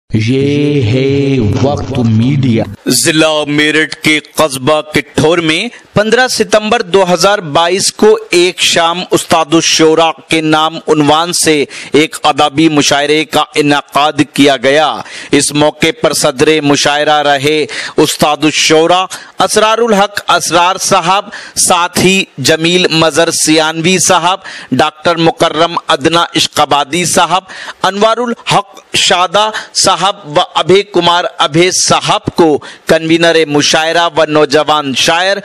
یہ ہے وقت میڈیا۔ ضلع میرٹھ کے قصبہ کٹھور میں 15 ستمبر 2022 کو ایک شام استاد الشورا کے نام عنوان سے ایک ادبی مشاعرے کا انعقاد کیا گیا۔ اس موقع پر صدر مشاعرہ رہے استاد الشورا اسرار الحق اسرار صاحب، ساتھ ہی جمیل مظہر سیانوی صاحب، ڈاکٹر مکرم ادنا عشقآبادی صاحب، انوار الحق شادہ صاحب و ابھے کمار ابھے صاحب کو کنوینر مشاعرہ و نوجوان شاعر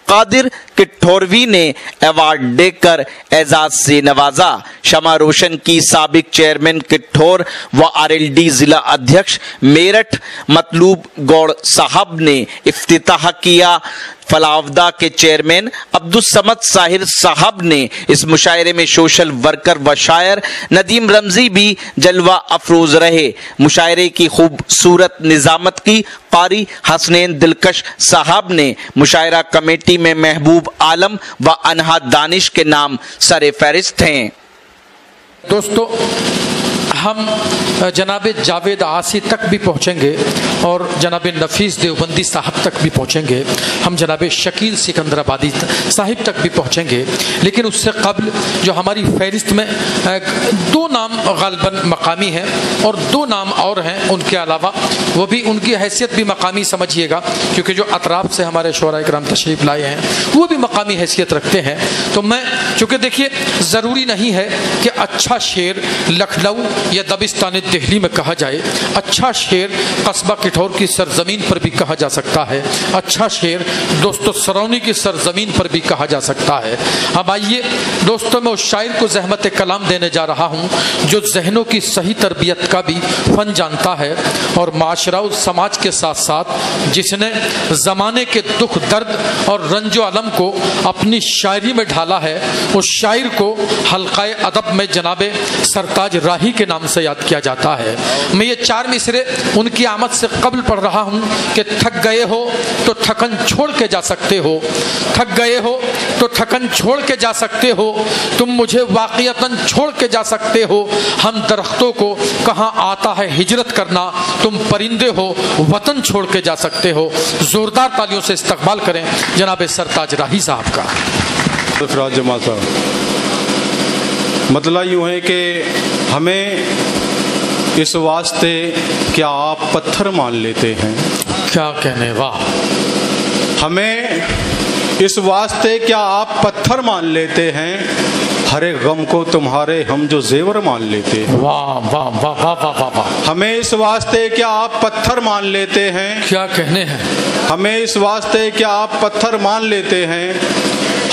قادر کٹھوروی نے ایوارڈ دے کر اعزاز سے نوازا۔ شمع روشن کی سابق چیئرمین کٹھور و RLD ضلع ادھیکش میرٹھ مطلوب گوڑ صاحب نے افتتاح کیا۔ فلاودہ کے چیئرمین عبدالصمد ساحر صاحب نے اس مشاعرے میں سوشل ورکر و شاعر ندیم رمزی بھی جلوہ افروز رہے۔ مشاعرے کی خوبصورت نظامت کی قاری حسنین دلکش صاحب نے مشاعرہ کمیٹی میں محبوب عالم و انہا دانش کے نام سر فہرست ہیں۔ دوستو، ہم جناب جاوید عاصی تک بھی پہنچیں گے اور جناب نفیس دیوبندی صاحب تک بھی پہنچیں گے، ہم جناب شکیل سکندر آبادی صاحب تک بھی پہنچیں گے، لیکن اس سے قبل جو ہماری فہرست میں 2 نام غالباً مقامی ہیں اور 2 نام اور ہیں ان کے علاوہ، وہ بھی ان کی حیثیت بھی مقامی سمجھیے گا، کیونکہ جو اطراف سے ہمارے شعراء کرام تشریف لائے ہیں وہ بھی مقامی حیثیت رکھتے ہیں۔ تو میں چونکہ دیکھیے ضروری نہیں ہے کہ اچھا شعر لکھنؤ یا دبستان دہلی میں کہا جائے، اچھا شعر قصبہ کٹھور کی سرزمین پر بھی کہا جا سکتا ہے، اچھا شعر دوستو سرونی کی سرزمین پر بھی کہا جا سکتا ہے۔ اب آئیے دوستو، میں اس شاعر کو زحمت کلام دینے جا رہا ہوں جو ذہنوں کی صحیح تربیت کا بھی فن جانتا ہے اور معاشرہ و سماج کے ساتھ ساتھ جس نے زمانے کے دکھ درد اور رنج و الم کو اپنی شاعری میں ڈھالا ہے، اس شاعر کو حلقہ ادب میں جناب سرتاج راہی کے نام سے یاد کیا جاتا ہے۔ میں یہ 4 مصرے ان کی آمد سے قبل پڑھ رہا ہوں کہ تھک گئے ہو تو تھکن چھوڑ کے جا سکتے ہو، تھک گئے ہو تو تھکن چھوڑ کے جا سکتے ہو، تم مجھے واقعتاً چھوڑ کے جا سکتے ہو، ہم درختوں کو کہاں آتا ہے ہجرت کرنا، تم پرندے ہو وطن چھوڑ کے جا سکتے ہو۔ زوردار تالیوں سے استقبال کریں جناب سرتاج راہی صاحب کا۔ فراز جمال صاحب، مطلب یوں ہے کہ ہمیں اس واسطے کیا آپ پتھر مان لیتے ہیں، کیا کہنے، واہ! ہمیں اس واسطے کیا آپ پتھر مان لیتے ہیں، ہر ایک غم کو تمہارے ہم جو زیور مان لیتے ہیں۔ واہ واہ واہ واہ واہ واہ! ہمیں اس واسطے کیا آپ پتھر مان لیتے ہیں، کیا کہنے ہیں، ہمیں اس واسطے کیا آپ پتھر مان لیتے ہیں،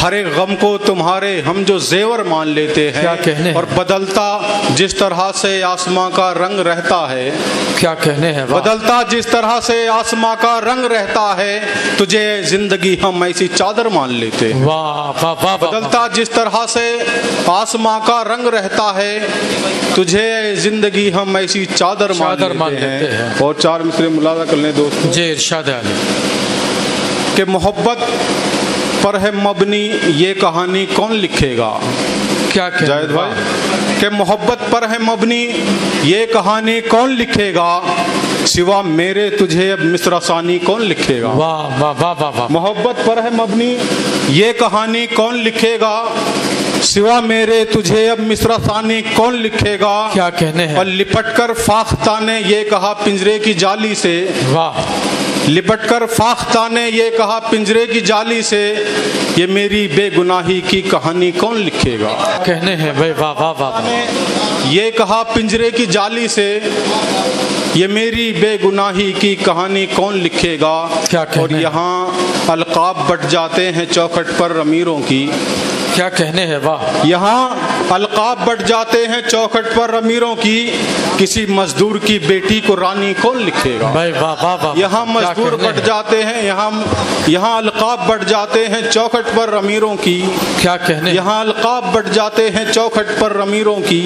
ہر ایک غم کو تمہارے ہم جو زیور مان لیتے ہیں۔ کیا کہنے ہیں، اور بدلتا جس طرح سے آسماں کا رنگ رہتا ہے، کیا کہنے ہیں، بدلتا جس طرح سے آسماں کا رنگ رہتا ہے، تجھے زندگی ہم ایسی چادر مان لیتے ہیں۔ واہ واہ واہ! بدلتا جس طرح سے آسماں کا رنگ رہتا ہے، تجھے زندگی ہم ایسی چادر مان لیتے ہیں۔ اور 4 مصرے ملاحظہ کر لیں دوست جی، ارشاد علی کہ محبت پر ہے مبنی یہ کہانی کون لکھے گا۔ کیا کہنے، جاوید بھائی، کہ محبت پر ہے مبنی یہ کہانی کون لکھے گا، سوا میرے تجھے اب مصرع ثانی کون لکھے گا۔ واہ واہ واہ واہ! محبت پر ہے مبنی یہ کہانی کون لکھے گا، سوا میرے تجھے اب مصرع ثانی کون لکھے گا۔ کیا کہنے ہیں، اور لپٹ کر فاختہ نے یہ کہا پنجرے کی جالی سے، واہ! لپٹ کر فاختہ نے یہ کہا پنجرے کی جالی سے، یہ میری بے گناہی کی کہانی کون لکھے گا۔ کہنے ہیں بھائی، واہ واہ واہ! یہ کہا پنجرے کی جالی سے، یہ میری بے گناہی کی کہانی کون لکھے گا۔ اور یہاں القاب بٹ جاتے ہیں چوکھٹ پر امیروں کی، کیا کہنے ہیں، واہ! یہاں القاب بٹ جاتے ہیں چوکھٹ پر امیروں کی، کسی مزدور کی بیٹی کو رانی کون لکھے گا۔ بھائی واہ واہ واہ! یہاں مزدور بٹ جاتے ہیں، یہاں القاب بٹ جاتے ہیں چوکھٹ پر امیروں کی، کیا کہنے، یہاں القاب بٹ جاتے ہیں چوکھٹ پر امیروں کی،